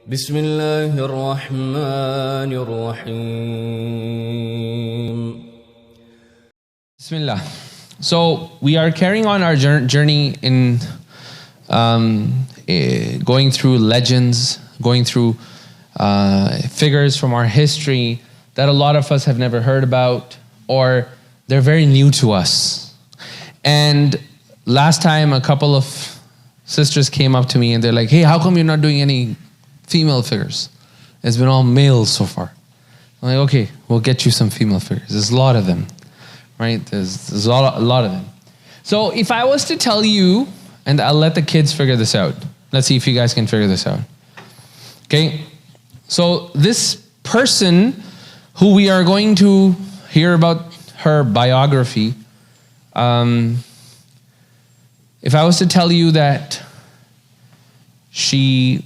بسم الله الرحمن الرحيم. Bismillah. So we are carrying on our journey in going through legends, going through figures from our history that a lot of us have never heard about, or they're very new to us. And last time a couple of sisters came up to me and they're like, hey, how come you're not doing any female figures? It's been all males so far. I'm like, okay, we'll get you some female figures. There's a lot of them, right? There's a lot of them. So if I was to tell you, and I'll let the kids figure this out. Let's see if you guys can figure this out. Okay, so this person who we are going to hear about her biography, if I was to tell you that she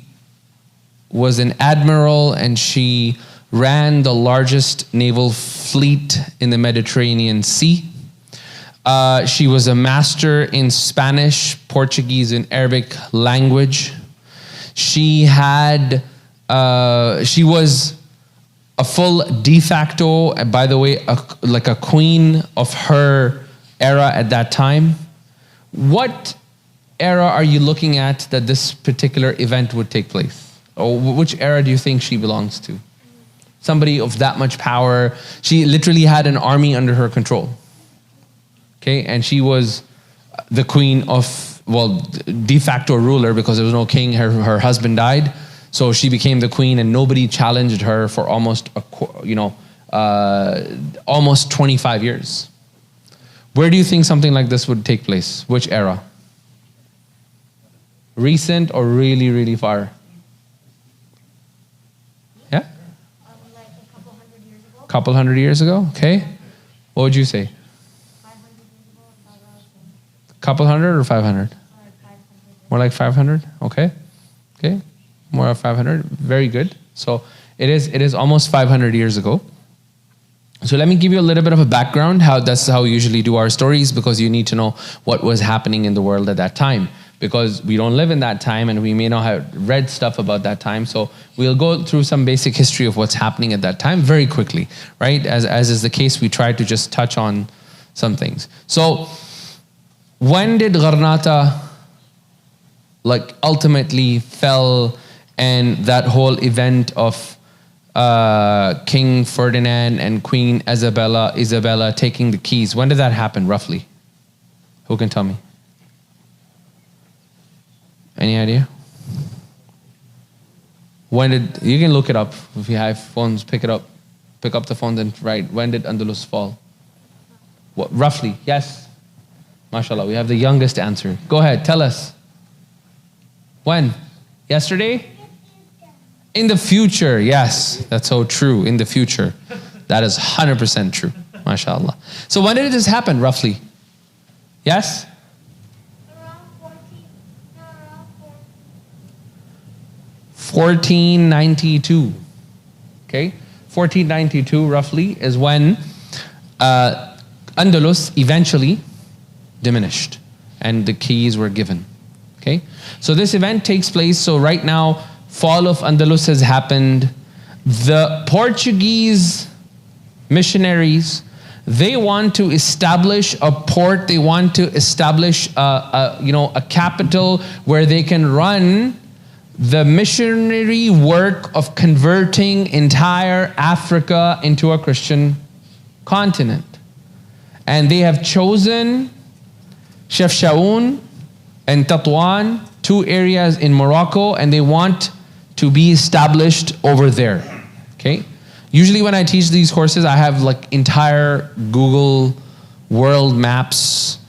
was an admiral and she ran the largest naval fleet in the Mediterranean Sea. She was a master in Spanish, Portuguese, and Arabic language. She was a full de facto, by the way, like a queen of her era at that time. What era are you looking at that this particular event would take place? Or which era do you think she belongs to? Somebody of that much power. She literally had an army under her control. Okay, and she was the queen of, well, de facto ruler because there was no king. Her husband died, so she became the queen, and nobody challenged her for almost almost 25 years. Where do you think something like this would take place? Which era? Recent or really, really far? Yeah? Like a couple hundred years ago. Couple hundred years ago, okay. What would you say? 500 years ago, Couple hundred or 500? 500. More like 500, okay. Okay, more like 500, very good. So it is almost 500 years ago. So let me give you a little bit of a background. That's how we usually do our stories, because you need to know what was happening in the world at that time, because we don't live in that time and we may not have read stuff about that time. So we'll go through some basic history of what's happening at that time very quickly, right? As is the case, we try to just touch on some things. So when did Granada ultimately fell, and that whole event of King Ferdinand and Queen Isabella taking the keys, when did that happen roughly? Who can tell me? Any idea? When did, you can look it up. If you have phones, pick up the phone and write, when did Andalus fall? What, roughly, yes? MashaAllah, we have the youngest answer. Go ahead, tell us. When? Yesterday? In the future, yes. That's so true, in the future. That is 100% true, MashaAllah. So when did this happen, roughly? Yes? 1492, okay? 1492 roughly is when Andalus eventually diminished and the keys were given, okay? So this event takes place, so right now, fall of Andalus has happened. The Portuguese missionaries, they want to establish a port, they want to establish a capital where they can run the missionary work of converting entire Africa into a Christian continent. And they have chosen Chefchaouen and Tetouan, two areas in Morocco, and they want to be established over there, okay? Usually when I teach these courses, I have like entire Google world maps,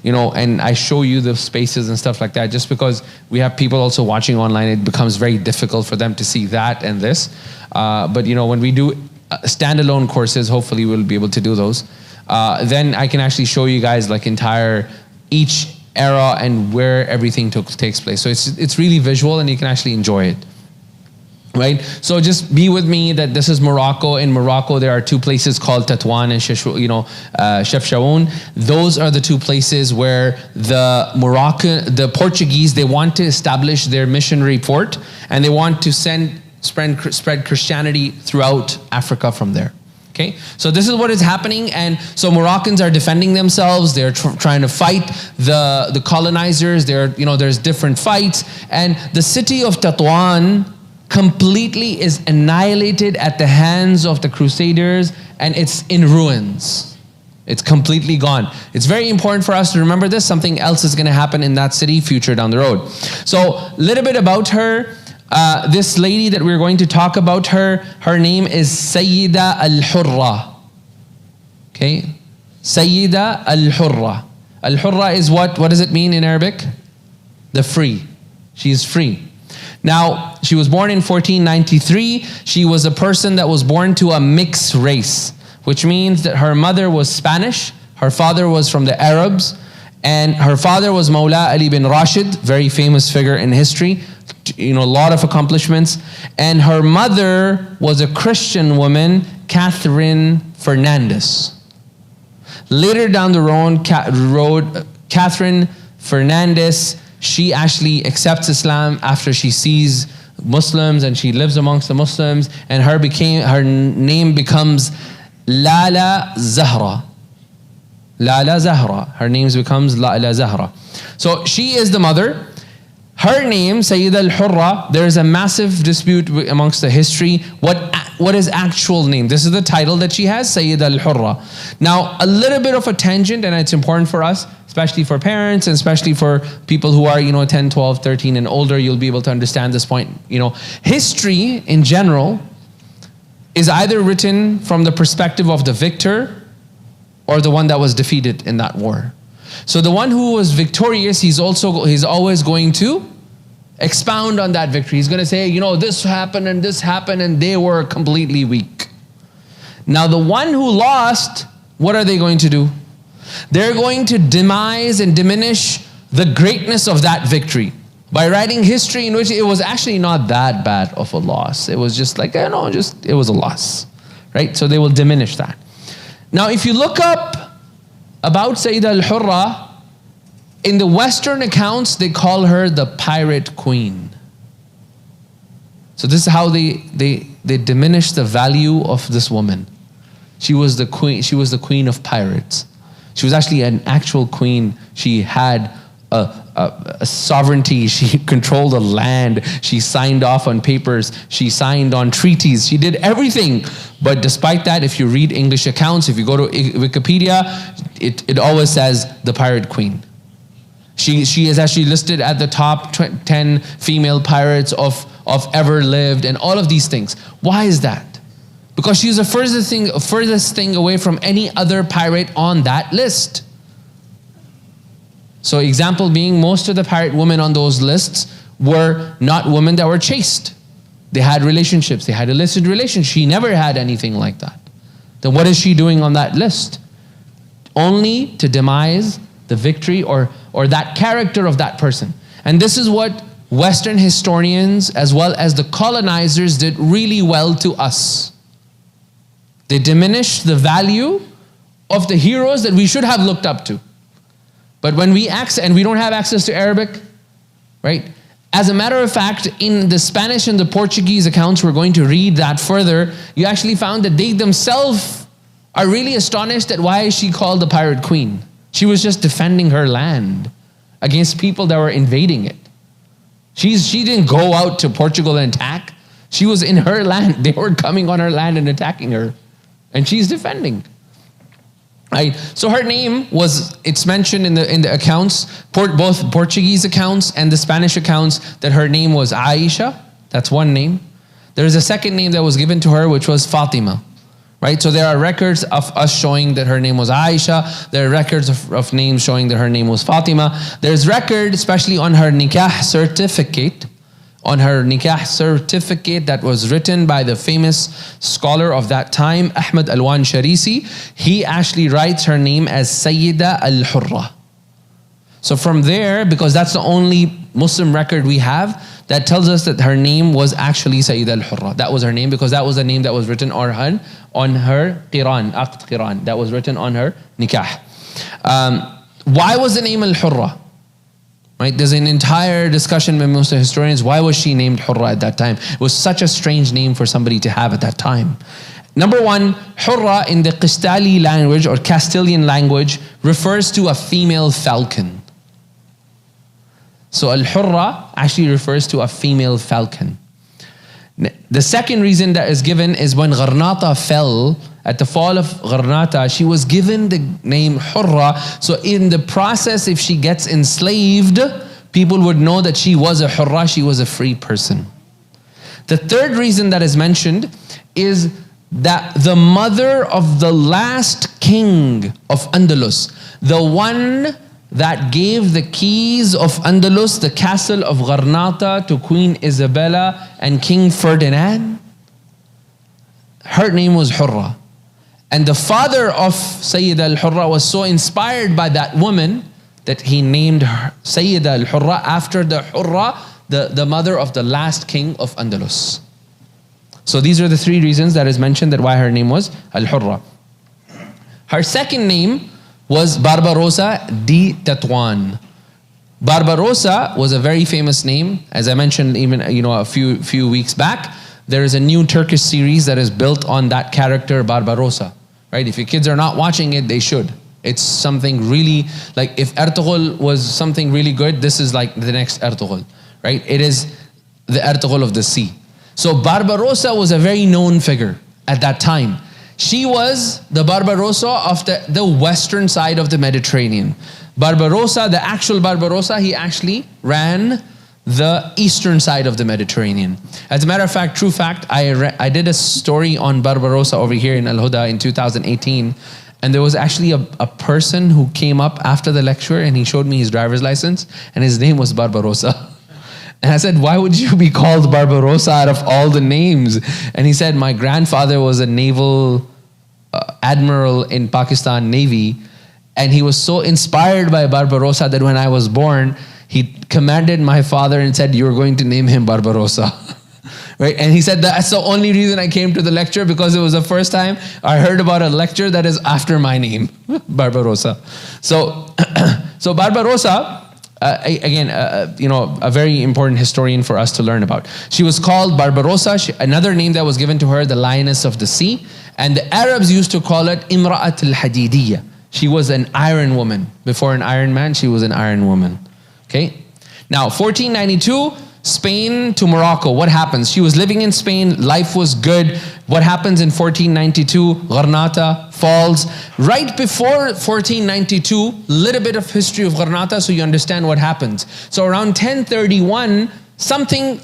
and I show you the spaces and stuff like that, just because we have people also watching online, it becomes very difficult for them to see that and this. But when we do standalone courses, hopefully we'll be able to do those. Then I can actually show you guys like each era and where everything takes place. So it's really visual and you can actually enjoy it. Right? So just be with me that this is Morocco. In Morocco, there are two places called Tétouan and Chefchaouen. Those are the two places where the Portuguese, they want to establish their missionary port, and they want to send spread Christianity throughout Africa from there. Okay, so this is what is happening, and so Moroccans are defending themselves. They're trying to fight the colonizers. There's different fights, and the city of Tetouan completely is annihilated at the hands of the Crusaders, and it's in ruins. It's completely gone. It's very important for us to remember this. Something else is going to happen in that city future down the road. So a little bit about her. This lady that we're going to talk about, her name is Sayyida al Hurra. Okay, Sayyida al Hurra. Al Hurra is what does it mean in Arabic? The free. She is free. Now, she was born in 1493. She was a person that was born to a mixed race, which means that her mother was Spanish, her father was from the Arabs, and her father was Mawla Ali bin Rashid, very famous figure in history, a lot of accomplishments. And her mother was a Christian woman, Catherine Fernandez. Later down the road, Catherine Fernandez, she actually accepts Islam after she sees Muslims and she lives amongst the Muslims, and her name becomes Lala Zahra. Lala Zahra. Her name becomes Lala Zahra. So she is the mother. Her name, Sayyida al Hurra, there is a massive dispute amongst the history. What is actual name? This is the title that she has, Sayyida al Hurra. Now, a little bit of a tangent, and it's important for us, especially for parents and especially for people who are 10, 12, 13 and older. You'll be able to understand this point. History in general is either written from the perspective of the victor or the one that was defeated in that war. So the one who was victorious, he's always going to expound on that victory. He's going to say, this happened and they were completely weak. Now the one who lost, what are they going to do? They're going to demise and diminish the greatness of that victory by writing history in which it was actually not that bad of a loss. It was just like, it was a loss, right? So they will diminish that. Now, if you look up about Sayyida al Hurra, in the Western accounts, they call her the pirate queen. So this is how they diminish the value of this woman. She was the queen. She was the queen of pirates. She was actually an actual queen. She had a sovereignty. She controlled the land. She signed off on papers. She signed on treaties. She did everything. But despite that, if you read English accounts, if you go to Wikipedia, it always says the pirate queen. She is actually listed at the top 10 female pirates of ever lived and all of these things. Why is that? Because she was the furthest thing away from any other pirate on that list. So example being, most of the pirate women on those lists were not women that were chaste. They had relationships. They had illicit relations. She never had anything like that. Then what is she doing on that list? Only to demise the victory or that character of that person. And this is what Western historians as well as the colonizers did really well to us. They diminished the value of the heroes that we should have looked up to. But when we don't have access to Arabic, right? As a matter of fact, in the Spanish and the Portuguese accounts, we're going to read that further, you actually found that they themselves are really astonished at why she called the pirate queen. She was just defending her land against people that were invading it. She didn't go out to Portugal and attack. She was in her land. They were coming on her land and attacking her. And she's defending. Right? So her name it's mentioned in the accounts, both Portuguese accounts and the Spanish accounts, that her name was Aisha. That's one name. There's a second name that was given to her, which was Fatima. Right? So there are records of us showing that her name was Aisha. There are records of names showing that her name was Fatima. There's record, especially on her nikah certificate, that was written by the famous scholar of that time, Ahmad al-Sharisi. He actually writes her name as Sayyida al Hurra. So from there, because that's the only Muslim record we have that tells us that her name was actually Sayyida al Hurra. That was her name because that was the name that was written on her Qiran, Aqd Qiran. That was written on her nikah. Why was the name al Hurra? Right? There's an entire discussion by most historians. Why was she named Hurra at that time? It was such a strange name for somebody to have at that time. Number one, Hurra in the Castile language or Castilian language refers to a female falcon. So al-Hurra actually refers to a female falcon. The second reason that is given is when Granada fell, at the fall of Granada, she was given the name Hurra. So in the process, if she gets enslaved, people would know that she was a Hurra, she was a free person. The third reason that is mentioned is that the mother of the last king of Andalus, the one that gave the keys of Andalus, the castle of Granada, to Queen Isabella and King Ferdinand, her name was Hurra. And the father of Sayyida al Hurra was so inspired by that woman that he named her Sayyida al Hurra after the Hurra, the mother of the last king of Andalus. So these are the three reasons that is mentioned that why her name was al Hurra. Her second name was Barbarossa di Tetouan. Barbarossa was a very famous name. As I mentioned even a few weeks back, there is a new Turkish series that is built on that character Barbarossa. Right? If your kids are not watching it, they should. It's something really, like if Ertugrul was something really good, this is like the next Ertugrul. Right? It is the Ertugrul of the sea. So Barbarossa was a very known figure at that time. She was the Barbarossa of the western side of the Mediterranean. Barbarossa, the actual Barbarossa, he actually ran the eastern side of the Mediterranean. As a matter of fact, true fact, I did a story on Barbarossa over here in Al-Huda in 2018, and there was actually a person who came up after the lecture and he showed me his driver's license and his name was Barbarossa. And I said, why would you be called Barbarossa out of all the names? And he said, my grandfather was a naval admiral in Pakistan Navy, and he was so inspired by Barbarossa that when I was born, he commanded my father and said, you're going to name him Barbarossa. Right? And he said, that's the only reason I came to the lecture, because it was the first time I heard about a lecture that is after my name, Barbarossa. So Barbarossa, again, a very important historian for us to learn about. She was called Barbarossa. Another name that was given to her, the Lioness of the Sea. And the Arabs used to call it Imra'at al-Hadidiyya. She was an iron woman. Before an iron man, she was an iron woman. Okay? Now, 1492, Spain to Morocco. What happens? She was living in Spain. Life was good. What happens in 1492? Granada falls. Right before 1492, little bit of history of Granada so you understand what happens. So around 1031,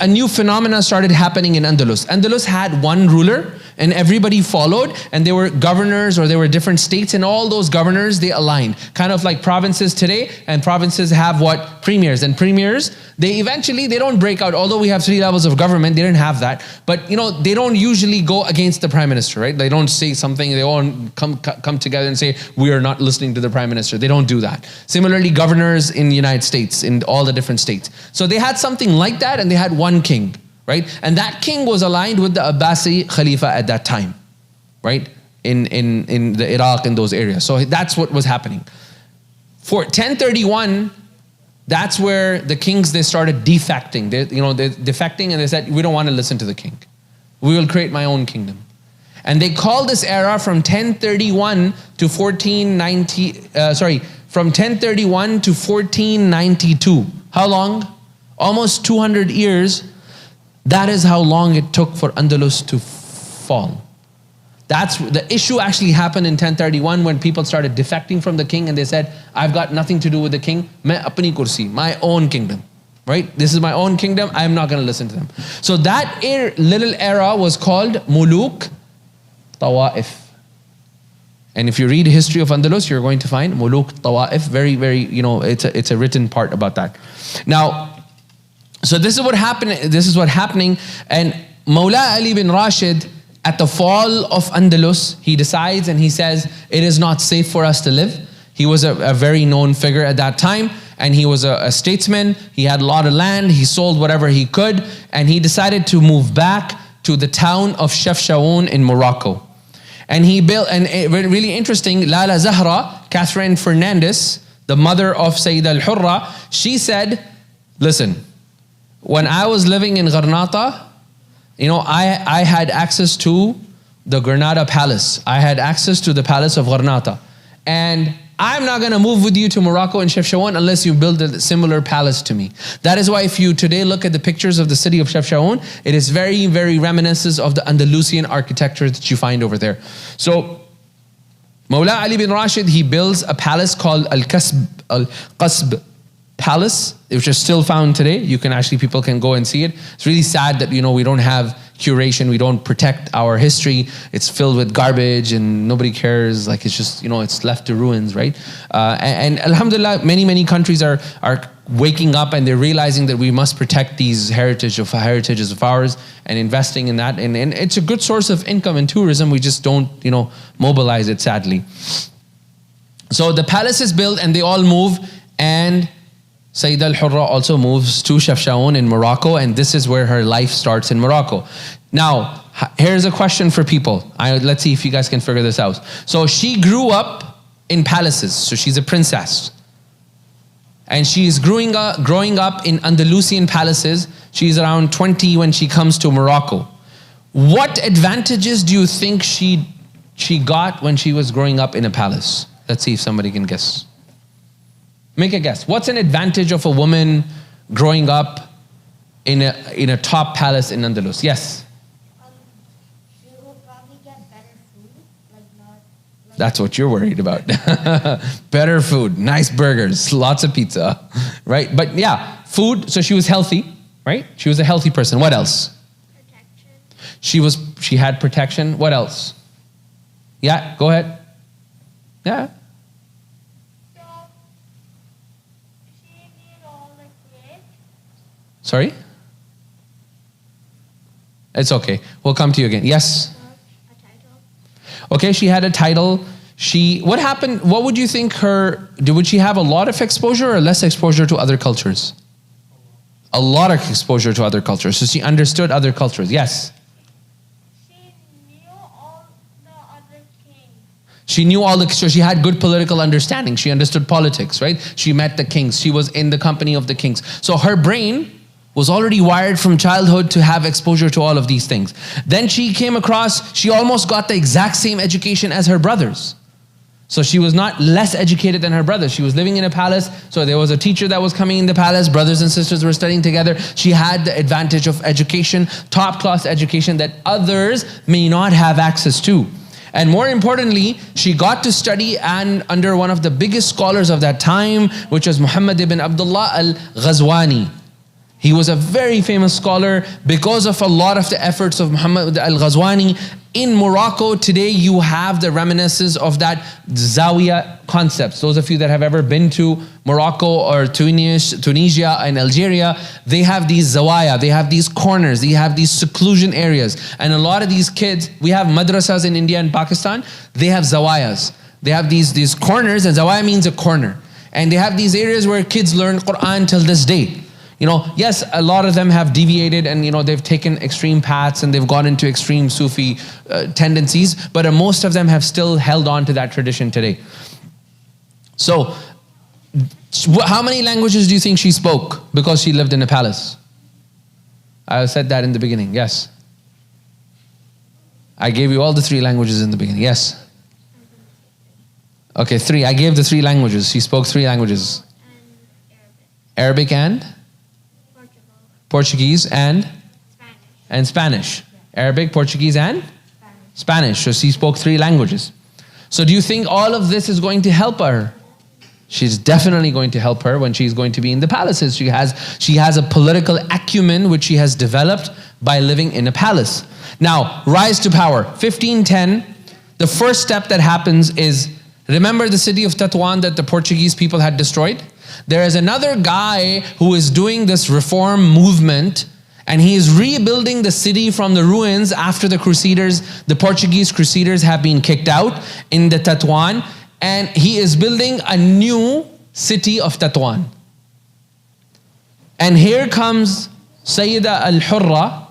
a new phenomena started happening in Andalus. Andalus had one ruler and everybody followed, and there were governors or there were different states, and all those governors, they aligned. Kind of like provinces today, and provinces have what? Premiers. And premiers, they don't break out. Although we have 3 levels of government, they didn't have that. But they don't usually go against the prime minister, right? They don't say something, they all come together and say, we are not listening to the prime minister. They don't do that. Similarly, governors in the United States, in all the different states. So they had something like that, and they had one king. Right? And that king was aligned with the Abbasi Khalifa at that time, right? In the Iraq, in those areas. So that's what was happening. For 1031, that's where the kings, they started defecting. They're defecting, and they said, we don't want to listen to the king. We will create my own kingdom. And they called this era from 1031 to 1490, from 1031 to 1492. How long? Almost 200 years. That is how long it took for Andalus to fall. That's the issue actually happened in 1031 when people started defecting from the king and they said, I've got nothing to do with the king. Main apni kursi, my own kingdom. Right? This is my own kingdom. I'm not going to listen to them. So that little era was called Muluk Tawa'if. And if you read the history of Andalus, you're going to find Muluk Tawa'if. Very, very, it's a written part about that. Now, so this is what happened. This is what's happening. And Mawla Ali bin Rashid, at the fall of Andalus, he decides and he says, it is not safe for us to live. He was a very known figure at that time, and he was a statesman. He had a lot of land. He sold whatever he could, and he decided to move back to the town of Chefchaouen in Morocco. And he built, and really interesting, Lala Zahra, Catherine Fernandez, the mother of Sayyida al Hurra, she said, listen, when I was living in Granada, I had access to the Granada palace. I had access to the palace of Granada. And I'm not going to move with you to Morocco and Chefchaouen unless you build a similar palace to me. That is why if you today look at the pictures of the city of Chefchaouen, it is very, very reminiscent of the Andalusian architecture that you find over there. So Mawla Ali bin Rashid, he builds a palace called al-Qasb Palace, which is still found today. You can actually, people can go and see it. It's really sad that, we don't have curation, we don't protect our history. It's filled with garbage and nobody cares. Like it's just, it's left to ruins, right? And alhamdulillah, many countries are waking up and they're realizing that we must protect these heritages of ours and investing in that. And it's a good source of income and tourism. We just don't, mobilize it, sadly. So the palace is built and they all move, and Sayyida al Hurra also moves to Chefchaouen in Morocco, and this is where her life starts in Morocco. Now, here's a question for people. Let's see if you guys can figure this out. So she grew up in palaces, so she's a princess. And she's growing up in Andalusian palaces. She's around 20 when she comes to Morocco. What advantages do you think she got when she was growing up in a palace? Let's see if somebody can guess. Make a guess. What's an advantage of a woman growing up in a top palace in Andalus? Yes? She will probably get better food, That's what you're worried about. Better food, nice burgers, lots of pizza, right? But yeah, food, so she was healthy, right? She was a healthy person. What else? protection. She had protection. What else? Yeah, go ahead. Yeah. So, she did all the kids. Sorry? It's okay. We'll come to you again. Yes? A title. Okay, she had a title. What happened? What would you think would she have a lot of exposure or less exposure to other cultures? A lot of exposure to other cultures. So she understood other cultures. Yes? She knew all the other kings. She knew so she had good political understanding. She understood politics, right? She met the kings. She was in the company of the kings. So her brain was already wired from childhood to have exposure to all of these things. Then she almost got the exact same education as her brothers. So she was not less educated than her brothers. She was living in a palace, so there was a teacher that was coming in the palace, brothers and sisters were studying together. She had the advantage of education, top class education that others may not have access to. And more importantly, she got to study under one of the biggest scholars of that time, which was Muhammad ibn Abdullah al-Ghazwani. He was a very famous scholar because of a lot of the efforts of Muhammad al-Ghazwani. In Morocco today, you have the reminiscences of that Zawiya concepts. Those of you that have ever been to Morocco or Tunisia and Algeria, they have these zawaya, they have these corners, they have these seclusion areas. And a lot of these kids, we have madrasas in India and Pakistan, they have zawayas. They have these corners, and zawaya means a corner. And they have these areas where kids learn Quran till this day. Yes, a lot of them have deviated and, they've taken extreme paths and they've gone into extreme Sufi tendencies, but most of them have still held on to that tradition today. So, how many languages do you think she spoke because she lived in a palace? I said that in the beginning, yes. I gave you all the 3 languages in the beginning, yes. Okay, 3. I gave the 3 languages. She spoke 3 languages. And Arabic and? Portuguese and? Spanish. And Spanish. Yeah. Arabic, Portuguese and? Spanish. So she spoke 3 languages. So do you think all of this is going to help her? She's definitely going to help her when she's going to be in the palaces. She has a political acumen which she has developed by living in a palace. Now, rise to power. 1510, the first step that happens is, remember the city of Tetouan that the Portuguese people had destroyed? There is another guy who is doing this reform movement, and he is rebuilding the city from the ruins after the Portuguese crusaders have been kicked out in the Tetouan, and he is building a new city of Tetouan. And here comes Sayyida al Hurra,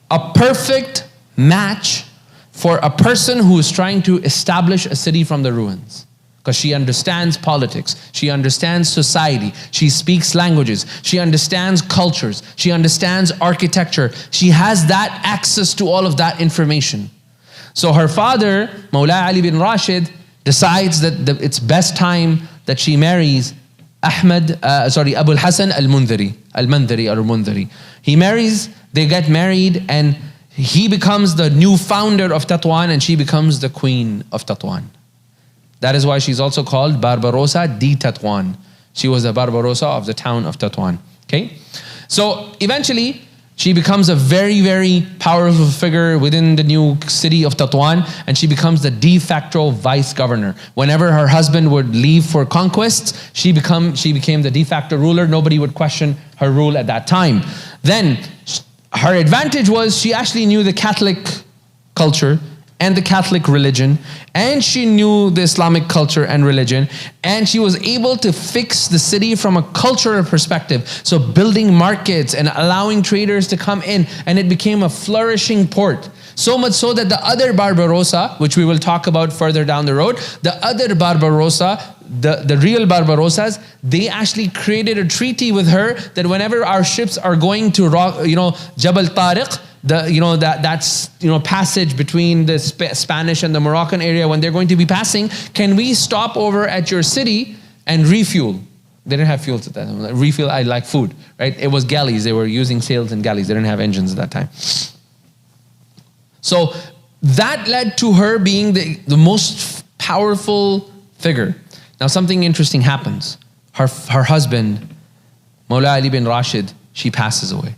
a perfect match for a person who is trying to establish a city from the ruins. because she understands politics, she understands society, she speaks languages, she understands cultures, she understands architecture. She has that access to all of that information. So her father, Mawla Ali bin Rashid, decides that it's best time that she marries Abu al-Hasan al-Mundhiri. He marries, they get married, and he becomes the new founder of Tetouan, and she becomes the queen of Tetouan. That is why she's also called Barbarossa di Tetouan. She was the Barbarossa of the town of Tetouan. Okay? So eventually, she becomes a very, very powerful figure within the new city of Tetouan, and she becomes the de facto vice governor. Whenever her husband would leave for conquests, she became the de facto ruler. Nobody would question her rule at that time. Then, her advantage was she actually knew the Catholic culture and the Catholic religion, and she knew the Islamic culture and religion, and she was able to fix the city from a cultural perspective. So building markets and allowing traders to come in, and it became a flourishing port. So much so that the other Barbarossa, which we will talk about further down the road, the other Barbarossa, the real Barbarossas, they actually created a treaty with her that whenever our ships are going to Jabal Tariq, that's passage between the Spanish and the Moroccan area, when they're going to be passing, can we stop over at your city and refuel? They didn't have fuels at that time. Refuel, I like food, right? It was galleys. They were using sails and galleys. They didn't have engines at that time. So that led to her being the most powerful figure. Now something interesting happens. Her husband, Mawla Ali bin Rashid, he passes away.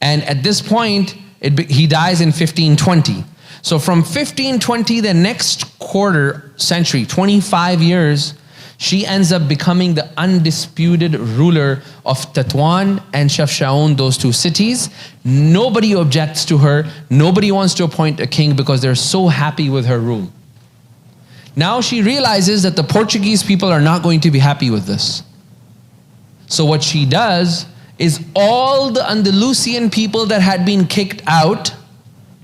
And at this point, he dies in 1520. So from 1520, the next quarter century, 25 years, she ends up becoming the undisputed ruler of Tetouan and Chefchaouen, those two cities. Nobody objects to her. Nobody wants to appoint a king because they're so happy with her rule. Now she realizes that the Portuguese people are not going to be happy with this. So what she does is all the Andalusian people that had been kicked out,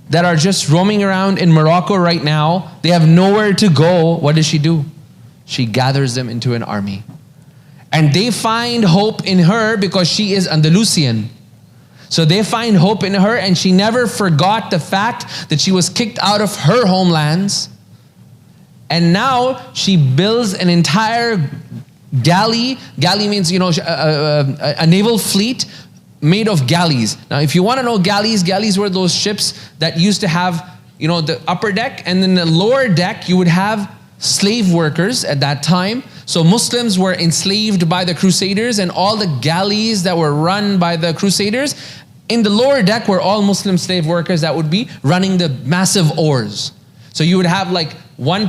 that are just roaming around in Morocco right now, they have nowhere to go. What does she do? She gathers them into an army. And they find hope in her because she is Andalusian. So they find hope in her, and she never forgot the fact that she was kicked out of her homelands. And now she builds an entire galley. Galley means, a naval fleet made of galleys. Now, if you want to know galleys were those ships that used to have, the upper deck, and then the lower deck, you would have slave workers at that time. So Muslims were enslaved by the Crusaders, and all the galleys that were run by the Crusaders, in the lower deck were all Muslim slave workers that would be running the massive oars. So you would have like one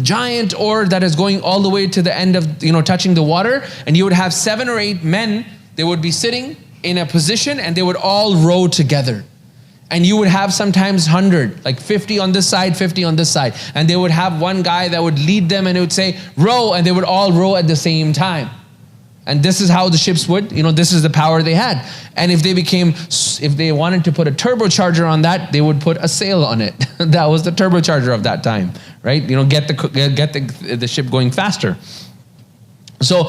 giant oar that is going all the way to the end of, touching the water. And you would have 7 or 8 men. They would be sitting in a position, and they would all row together. And you would have sometimes 100, like 50 on this side, 50 on this side. And they would have one guy that would lead them, and it would say, row, and they would all row at the same time. And this is how the ships would, this is the power they had. And if they wanted to put a turbocharger on that, they would put a sail on it. That was the turbocharger of that time, right? Get the ship going faster. So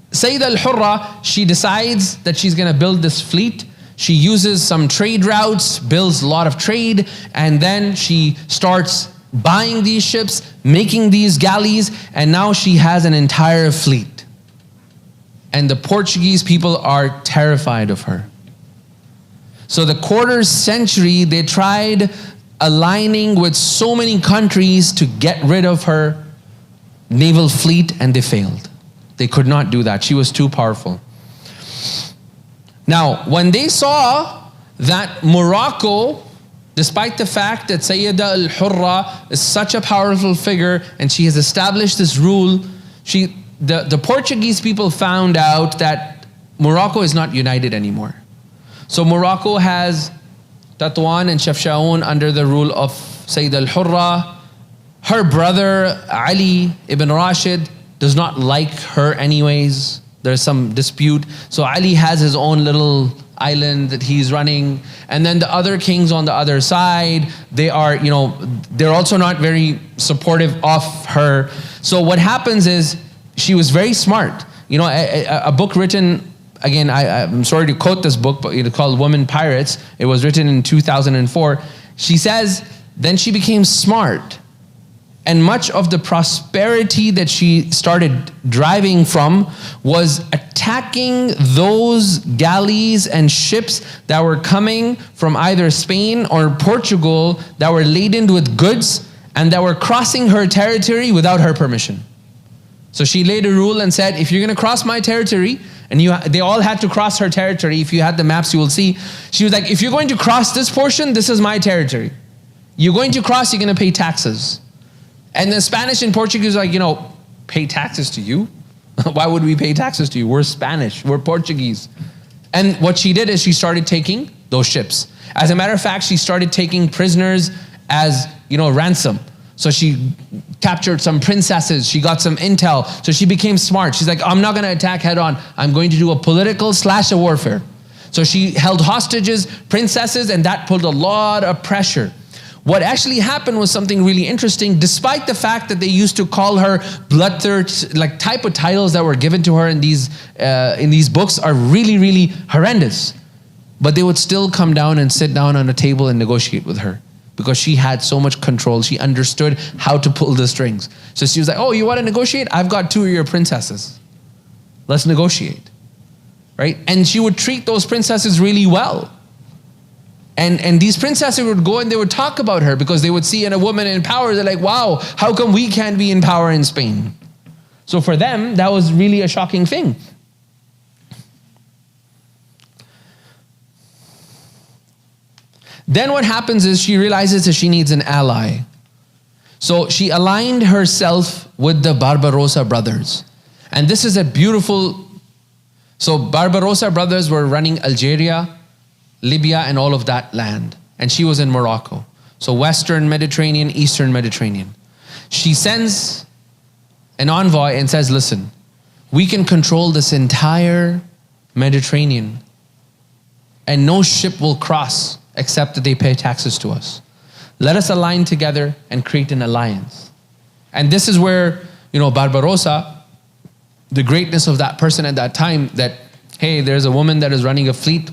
Sayyida al Hurra, she decides that she's going to build this fleet. She uses some trade routes, builds a lot of trade, and then she starts buying these ships, making these galleys, and now she has an entire fleet. And the Portuguese people are terrified of her. So the quarter century, they tried aligning with so many countries to get rid of her naval fleet, and they failed. They could not do that. She was too powerful. Now, when they saw that Morocco, despite the fact that Sayyida al Hurra is such a powerful figure and she has established this rule, the Portuguese people found out that Morocco is not united anymore. So Morocco has Tetouan and Chefchaouen under the rule of Sayyida al Hurra. Her brother Ali ibn Rashid does not like her anyways. There's some dispute. So Ali has his own little island that he's running. And then the other kings on the other side, they are, they're also not very supportive of her. So what happens is, she was very smart. A book written, again, I'm sorry to quote this book, but it's called Women Pirates. It was written in 2004. She says, then she became smart. And much of the prosperity that she started driving from was attacking those galleys and ships that were coming from either Spain or Portugal that were laden with goods and that were crossing her territory without her permission. So she laid a rule and said, if you're going to cross my territory, and they all had to cross her territory. If you had the maps, you will see. She was like, if you're going to cross this portion, this is my territory. You're going to cross, you're going to pay taxes. And the Spanish and Portuguese are like, pay taxes to you? Why would we pay taxes to you? We're Spanish, we're Portuguese. And what she did is she started taking those ships. As a matter of fact, she started taking prisoners as, ransom. So she captured some princesses, she got some intel, so she became smart. She's like, I'm not going to attack head on. I'm going to do a political / a warfare. So she held hostages, princesses, and that put a lot of pressure. What actually happened was something really interesting. Despite the fact that they used to call her bloodthirsty, like type of titles that were given to her in these books are really, really horrendous. But they would still come down and sit down on a table and negotiate with her because she had so much control. She understood how to pull the strings. So she was like, oh, you want to negotiate? I've got 2 of your princesses. Let's negotiate, right? And she would treat those princesses really well. And these princesses would go and they would talk about her because they would see in a woman in power, they're like, wow, how come we can't be in power in Spain? So for them, that was really a shocking thing. Then what happens is she realizes that she needs an ally. So she aligned herself with the Barbarossa brothers. And this is a beautiful, so Barbarossa brothers were running Algeria, Libya, and all of that land. And she was in Morocco. So Western Mediterranean, Eastern Mediterranean. She sends an envoy and says, listen, we can control this entire Mediterranean and no ship will cross except that they pay taxes to us. Let us align together and create an alliance. And this is where, Barbarossa, the greatness of that person at that time, that, hey, there's a woman that is running a fleet.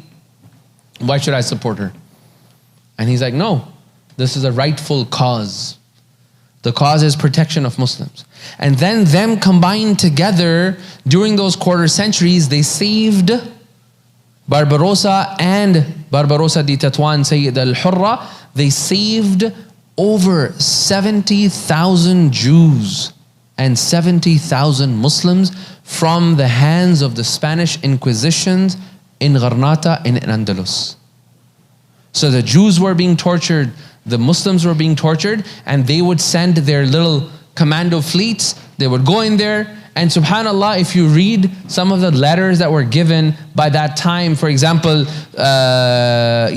Why should I support her? And he's like, no, this is a rightful cause. The cause is protection of Muslims. And then them combined together during those quarter centuries, they saved Barbarossa and Barbarossa di Tetouan, Sayyida al Hurra. They saved over 70,000 Jews and 70,000 Muslims from the hands of the Spanish Inquisitions in Granada in Andalus. So the Jews were being tortured, the Muslims were being tortured, and they would send their little commando fleets. They would go in there, and subhanAllah, if you read some of the letters that were given by that time, for example, Shahzada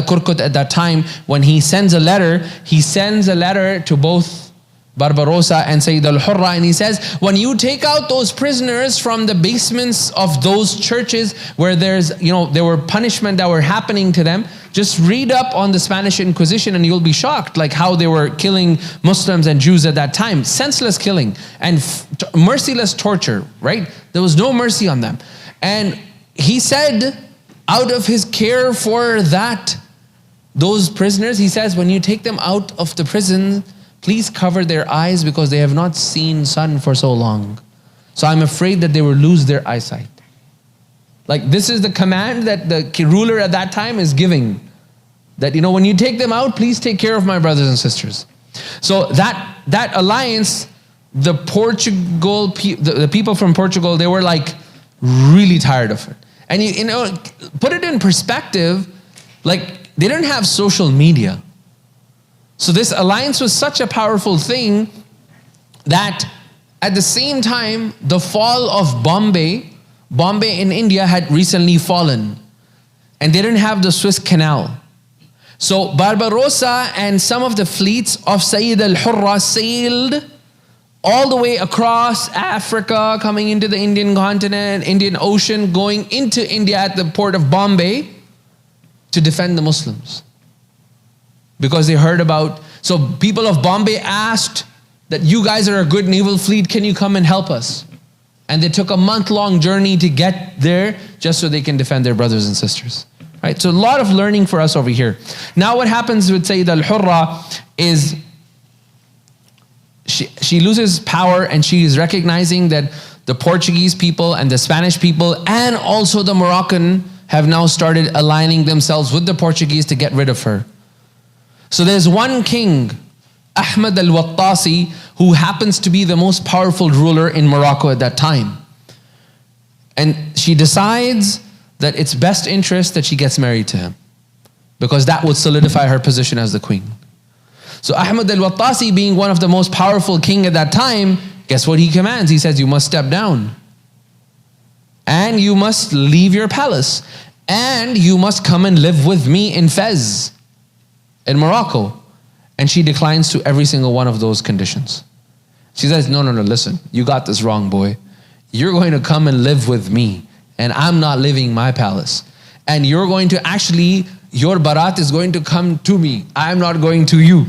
Kurkut at that time, when he sends a letter to both Barbarossa and Sayyida al Hurra, and he says, when you take out those prisoners from the basements of those churches where there were punishment that were happening to them, just read up on the Spanish Inquisition and you'll be shocked, like how they were killing Muslims and Jews at that time. Senseless killing and merciless torture, right? There was no mercy on them. And he said, out of his care for those prisoners, he says, when you take them out of the prison, please cover their eyes because they have not seen sun for so long. So I'm afraid that they will lose their eyesight. Like, this is the command that the ruler at that time is giving. That, when you take them out, please take care of my brothers and sisters. So that alliance, the people from Portugal, they were like really tired of it. And put it in perspective, like they didn't have social media. So this alliance was such a powerful thing that at the same time, the fall of Bombay in India had recently fallen. And they didn't have the Suez Canal. So Barbarossa and some of the fleets of Sayyida al Hurra sailed all the way across Africa, coming into the Indian continent, Indian Ocean, going into India at the port of Bombay to defend the Muslims. Because they heard about, so people of Bombay asked that you guys are a good naval fleet, can you come and help us? And they took a month-long journey to get there just so they can defend their brothers and sisters. Right? So a lot of learning for us over here. Now what happens with Sayyida al Hurra is she loses power, and she is recognizing that the Portuguese people and the Spanish people and also the Moroccan have now started aligning themselves with the Portuguese to get rid of her. So there's one king, Ahmad al-Wattasi, who happens to be the most powerful ruler in Morocco at that time. And she decides that it's best interest that she gets married to him, because that would solidify her position as the queen. So Ahmad al-Wattasi, being one of the most powerful king at that time, guess what he commands? He says, you must step down. And you must leave your palace. And you must come and live with me in Fez, in Morocco. And she declines to every single one of those conditions. She says, no, listen, you got this wrong, boy. You're going to come and live with me, and I'm not living my palace. And you're going to actually, your barat is going to come to me. I'm not going to you.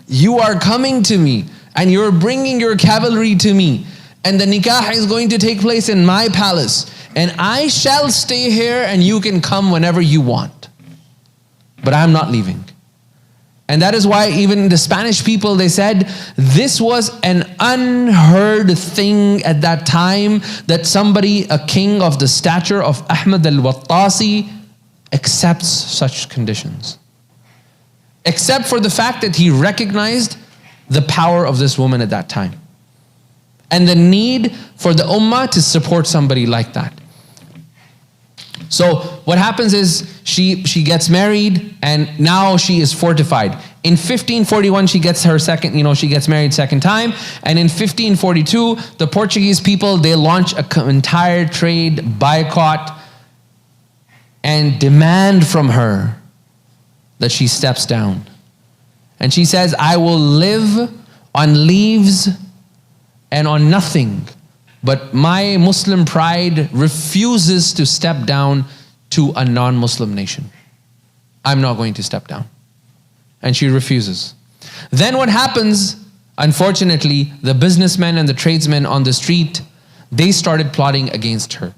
You are coming to me, and you're bringing your cavalry to me. And the nikah is going to take place in my palace. And I shall stay here, and you can come whenever you want. But I'm not leaving. And that is why even the Spanish people, they said, this was an unheard thing at that time, that somebody, a king of the stature of Ahmad al-Wattasi, accepts such conditions. Except for the fact that he recognized the power of this woman at that time, and the need for the ummah to support somebody like that. So what happens is she gets married, and now she is fortified. In 1541, she gets her second, she gets married second time. And in 1542, the Portuguese people, they launch an entire trade boycott and demand from her that she steps down. And she says, I will live on leaves and on nothing. But my Muslim pride refuses to step down to a non-Muslim nation. I'm not going to step down. And she refuses. Then what happens, unfortunately, the businessmen and the tradesmen on the street, they started plotting against her.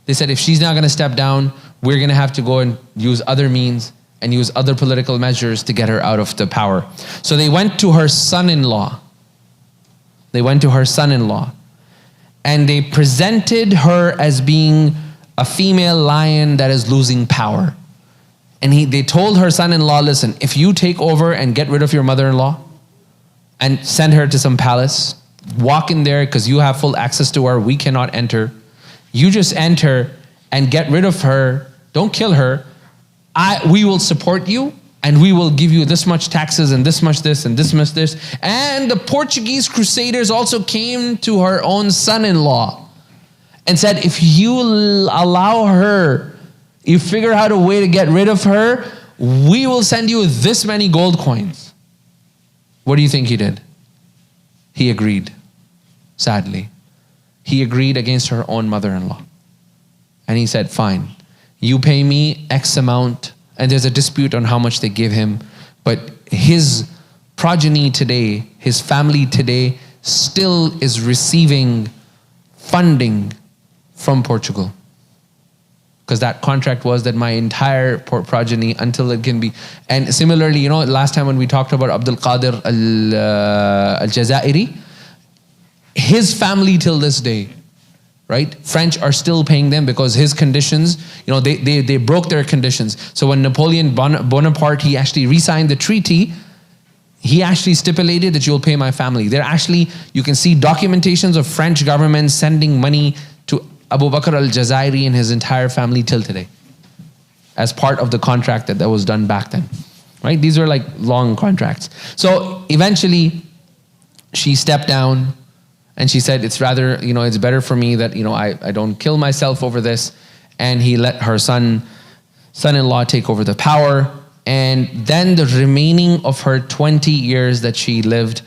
They said, if she's not going to step down, we're going to have to go and use other means and use other political measures to get her out of the power. So they went to her son-in-law. And they presented her as being a female lion that is losing power. And they told her son-in-law, listen, if you take over and get rid of your mother-in-law and send her to some palace, walk in there because you have full access to her, we cannot enter. You just enter and get rid of her. Don't kill her. We will support you, and we will give you this much taxes and this much this and this much this. And the Portuguese crusaders also came to her own son-in-law and said, if you allow her, you figure out a way to get rid of her, we will send you this many gold coins. What do you think he did? He agreed, sadly. He agreed against her own mother-in-law. And he said, fine, you pay me X amount, and there's a dispute on how much they give him, but his progeny today, his family today, still is receiving funding from Portugal. Because that contract was that my entire progeny, until it can be, and similarly, last time when we talked about Abdul Qadir al-Jazairi, his family till this day, right? French are still paying them because his conditions, they broke their conditions. So when Napoleon Bonaparte, he actually re-signed the treaty, he actually stipulated that you'll pay my family. They're actually, you can see documentations of French government sending money to Abu Bakr al-Jazairi and his entire family till today, as part of the contract that was done back then, right? These are like long contracts. So eventually she stepped down, and she said, it's rather, it's better for me that, I don't kill myself over this. And he let her son-in-law take over the power. And then the remaining of her 20 years that she lived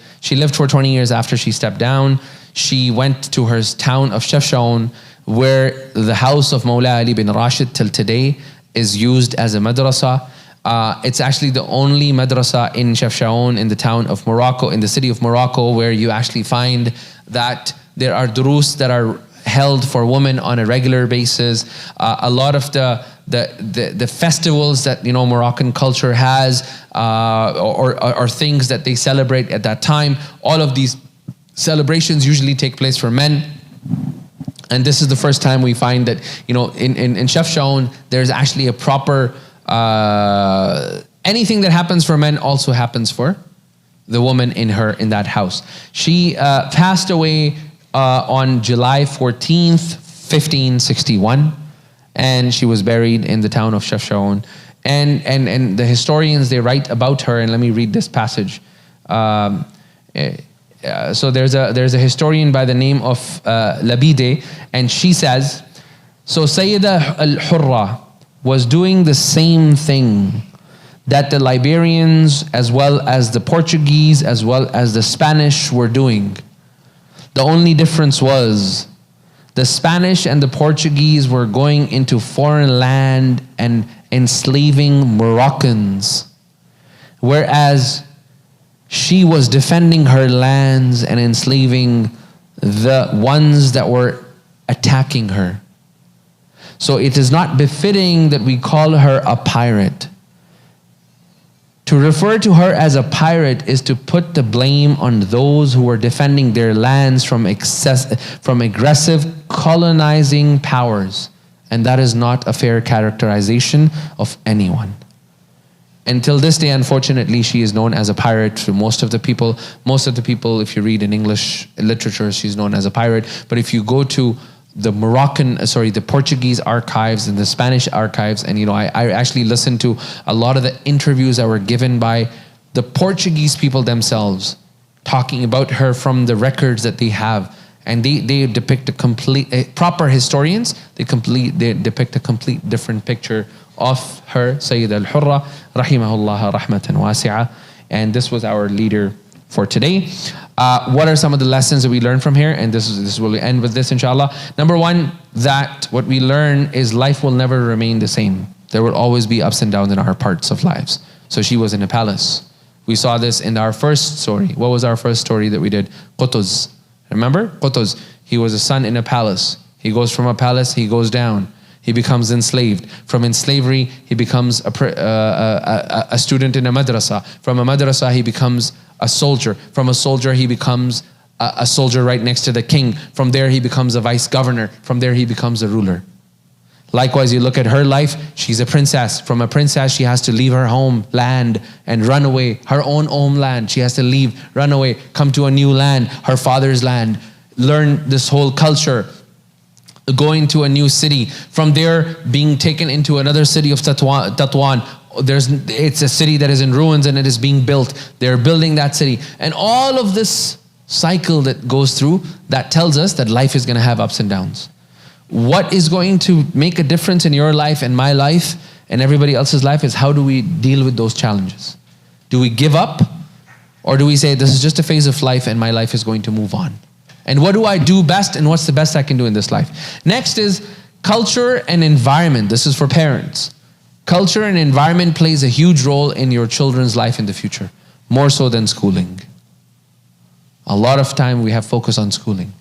for 20 years after she stepped down. She went to her town of Chefchaouen, where the house of Mawla Ali bin Rashid till today is used as a madrasa. It's actually the only madrasa in Chefchaouen, in the town of Morocco, in the city of Morocco, where you actually find that there are durus that are held for women on a regular basis. A lot of the festivals that Moroccan culture has, or things that they celebrate at that time, all of these celebrations usually take place for men. And this is the first time we find that in Chefchaouen there's actually a proper anything that happens for men also happens for the woman in that house. She passed away on July 14th, 1561, and she was buried in the town of Chefchaouen. And the historians, they write about her, and let me read this passage. So there's a historian by the name of Labide, and she says, so Sayyida al Hurra was doing the same thing that the Liberians, as well as the Portuguese, as well as the Spanish were doing. The only difference was the Spanish and the Portuguese were going into foreign land and enslaving Moroccans, whereas she was defending her lands and enslaving the ones that were attacking her. So it is not befitting that we call her a pirate. To refer to her as a pirate is to put the blame on those who were defending their lands from aggressive colonizing powers. And that is not a fair characterization of anyone. Until this day, unfortunately, she is known as a pirate to most of the people. Most of the people, if you read in English literature, she's known as a pirate. But if you go to the Portuguese archives and the Spanish archives, and I actually listened to a lot of the interviews that were given by the Portuguese people themselves, talking about her from the records that they have, and they depict a complete, proper historians, they depict a complete different picture of her, Sayyida al Hurra, rahimahullah rahmatan wasi'a. And this was our leader for today. What are some of the lessons that we learn from here? And this will end with this, inshallah. Number one, that what we learn is life will never remain the same. There will always be ups and downs in our parts of lives. So she was in a palace. We saw this in our first story. What was our first story that we did? Qutuz. Remember? Qutuz. He was a son in a palace. He goes from a palace, he goes down. He becomes enslaved. From enslavery, he becomes a student in a madrasa. From a madrasa, he becomes a soldier. From a soldier, he becomes a soldier right next to the king. From there, he becomes a vice governor. From there, he becomes a ruler. Likewise, you look at her life, she's a princess. From a princess, she has to leave her home land and run away. Her own homeland, she has to leave, run away, come to a new land, her father's land, learn this whole culture, going to a new city. From there, being taken into another city of Tetouan. It's a city that is in ruins and it is being built. They're building that city. And all of this cycle that goes through, that tells us that life is going to have ups and downs. What is going to make a difference in your life and my life and everybody else's life is how do we deal with those challenges? Do we give up? Or do we say, this is just a phase of life and my life is going to move on? And what do I do best and what's the best I can do in this life? Next is culture and environment. This is for parents. Culture and environment plays a huge role in your children's life in the future, more so than schooling. A lot of time we have focus on schooling.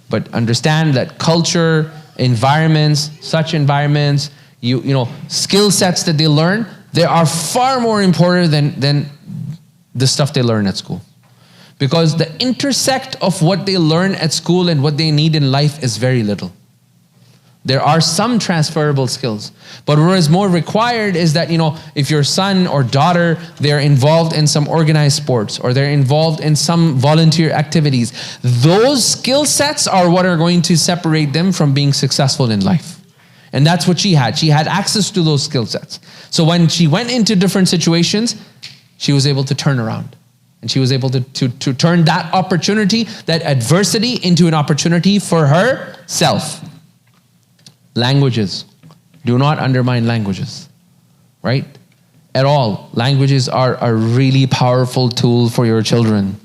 But understand that culture, environments, such environments, skill sets that they learn, they are far more important than the stuff they learn at school. Because the intersect of what they learn at school and what they need in life is very little. There are some transferable skills. But what is more required is that, if your son or daughter, they're involved in some organized sports or they're involved in some volunteer activities, those skill sets are what are going to separate them from being successful in life. And that's what she had. She had access to those skill sets. So when she went into different situations, she was able to turn around. And she was able to turn that opportunity, that adversity, into an opportunity for herself. Languages. Do not undermine languages. Right? at all. Languages are a really powerful tool for your children.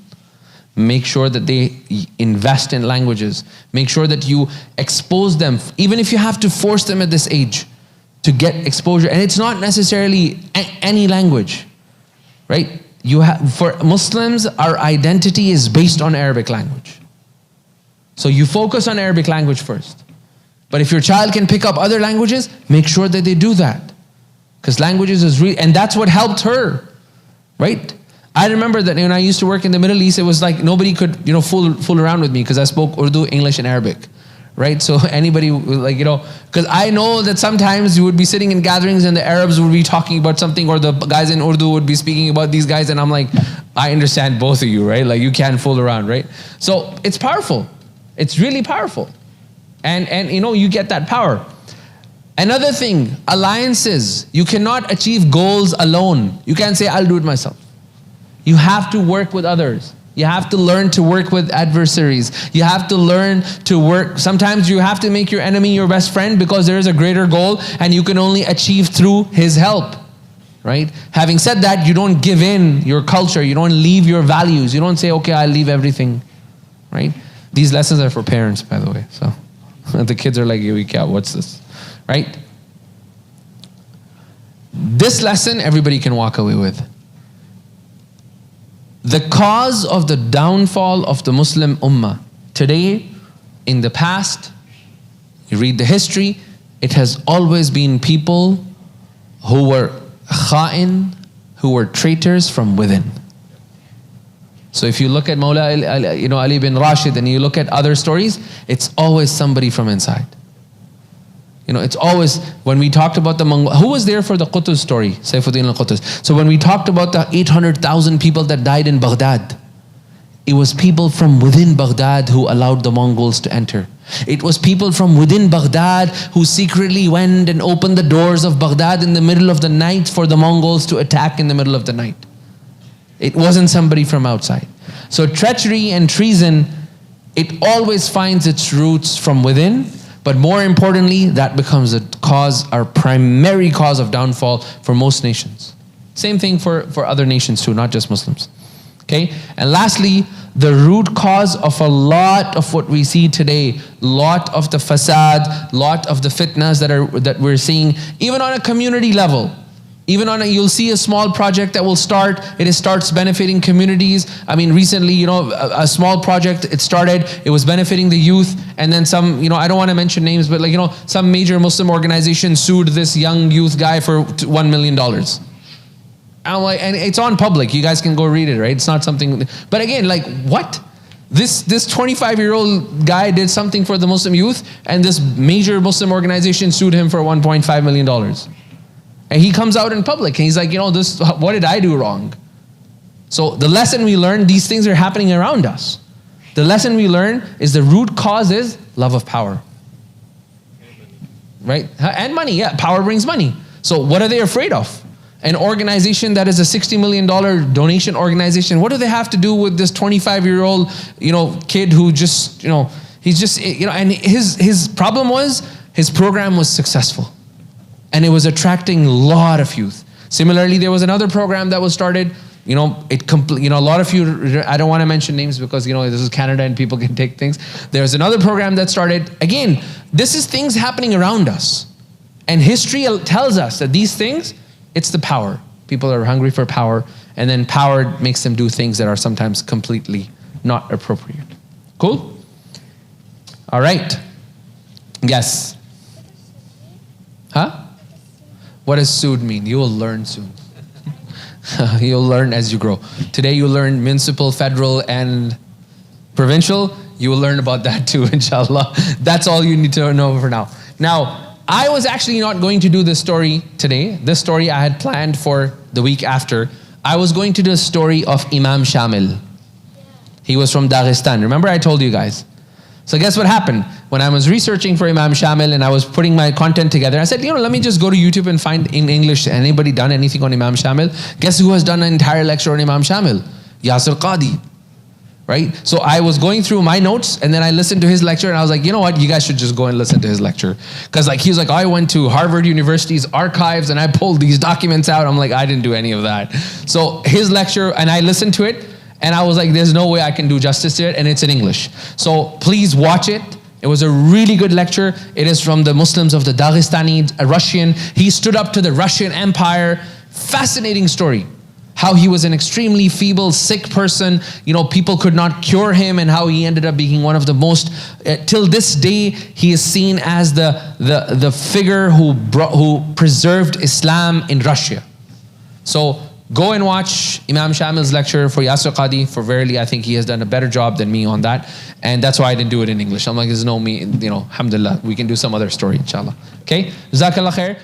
Make sure that they invest in languages. Make sure that you expose them, even if you have to force them at this age to get exposure. And it's not necessarily any language, right? For Muslims, our identity is based on Arabic language. So you focus on Arabic language first. But if your child can pick up other languages, make sure that they do that. Because languages is really, and that's what helped her, right? I remember that when I used to work in the Middle East, it was like nobody could, fool around with me because I spoke Urdu, English, and Arabic, right? So anybody, because I know that sometimes you would be sitting in gatherings and the Arabs would be talking about something, or the guys in Urdu would be speaking about these guys, and I'm like, I understand both of you, right? Like you can't fool around, right? So it's powerful. It's really powerful. And you get that power. Another thing, alliances. You cannot achieve goals alone. You can't say, I'll do it myself. You have to work with others. You have to learn to work with adversaries. You have to learn to work. Sometimes you have to make your enemy your best friend because there is a greater goal and you can only achieve through his help, right? Having said that, you don't give in your culture. You don't leave your values. You don't say, okay, I'll leave everything, right? These lessons are for parents, by the way. So the kids are like, what's this, right? This lesson, everybody can walk away with. The cause of the downfall of the Muslim Ummah today, in the past, you read the history, it has always been people who were kha'in, who were traitors from within. So if you look at Mawla Ali bin Rashid and you look at other stories, it's always somebody from inside. It's always, when we talked about the Mongol, who was there for the Qutuz story? Saifuddin al-Qutuz. So when we talked about the 800,000 people that died in Baghdad, it was people from within Baghdad who allowed the Mongols to enter. It was people from within Baghdad who secretly went and opened the doors of Baghdad in the middle of the night for the Mongols to attack in the middle of the night. It wasn't somebody from outside. So treachery and treason, it always finds its roots from within. But more importantly, that becomes our primary cause of downfall for most nations. Same thing for other nations too, not just Muslims. Okay? And lastly, the root cause of a lot of what we see today, lot of the fasad, lot of the fitnas that we're seeing, even on a community level. You'll see a small project that will start, it starts benefiting communities. I mean, recently, a small project, it started, it was benefiting the youth, and then some, I don't want to mention names, but some major Muslim organization sued this young youth guy for $1 million. I'm like, and it's on public, you guys can go read it, right? It's not something, but again, like, what? This 25-year-old guy did something for the Muslim youth, and this major Muslim organization sued him for $1.5 million. And he comes out in public and he's like, what did I do wrong? So the lesson we learn, these things are happening around us. The lesson we learn is the root cause is love of power. Right? And money, yeah, power brings money. So what are they afraid of? An organization that is a $60 million donation organization, what do they have to do with this 25-year-old, kid who just, he's just, and his problem was, his program was successful. And it was attracting a lot of youth. Similarly, there was another program that was started. A lot of you, I don't want to mention names because, this is Canada and people can take things. There's another program that started. Again, this is things happening around us. And history tells us that these things, it's the power. People are hungry for power. And then power makes them do things that are sometimes completely not appropriate. Cool? All right. Yes. Huh? What does sood mean? You will learn soon. You'll learn as you grow. Today you learn municipal, federal, and provincial. You will learn about that too, inshallah. That's all you need to know for now. Now, I was actually not going to do this story today. This story I had planned for the week after. I was going to do a story of Imam Shamil. He was from Dagestan. Remember I told you guys? So guess what happened? When I was researching for Imam Shamil and I was putting my content together, I said, let me just go to YouTube and find in English, anybody done anything on Imam Shamil? Guess who has done an entire lecture on Imam Shamil? Yasir Qadi. right? So I was going through my notes and then I listened to his lecture and I was like, you know what? You guys should just go and listen to his lecture. Because like, he was like, I went to Harvard University's archives and I pulled these documents out. I'm like, I didn't do any of that. So his lecture, and I listened to it and I was like, there's no way I can do justice to it, and it's in English. So please watch it. It was a really good lecture. It is from the Muslims of the Dagestani, a Russian. He stood up to the Russian Empire. Fascinating story. How he was an extremely feeble, sick person. You know, people could not cure him, and how he ended up being one of the most, till this day, he is seen as the figure who preserved Islam in Russia. So go and watch Imam Shamil's lecture for Yasir Qadi. For verily, I think he has done a better job than me on that. And that's why I didn't do it in English. I'm like, there's no me, you know, alhamdulillah, we can do some other story, inshallah. Okay? Jazakallah khair.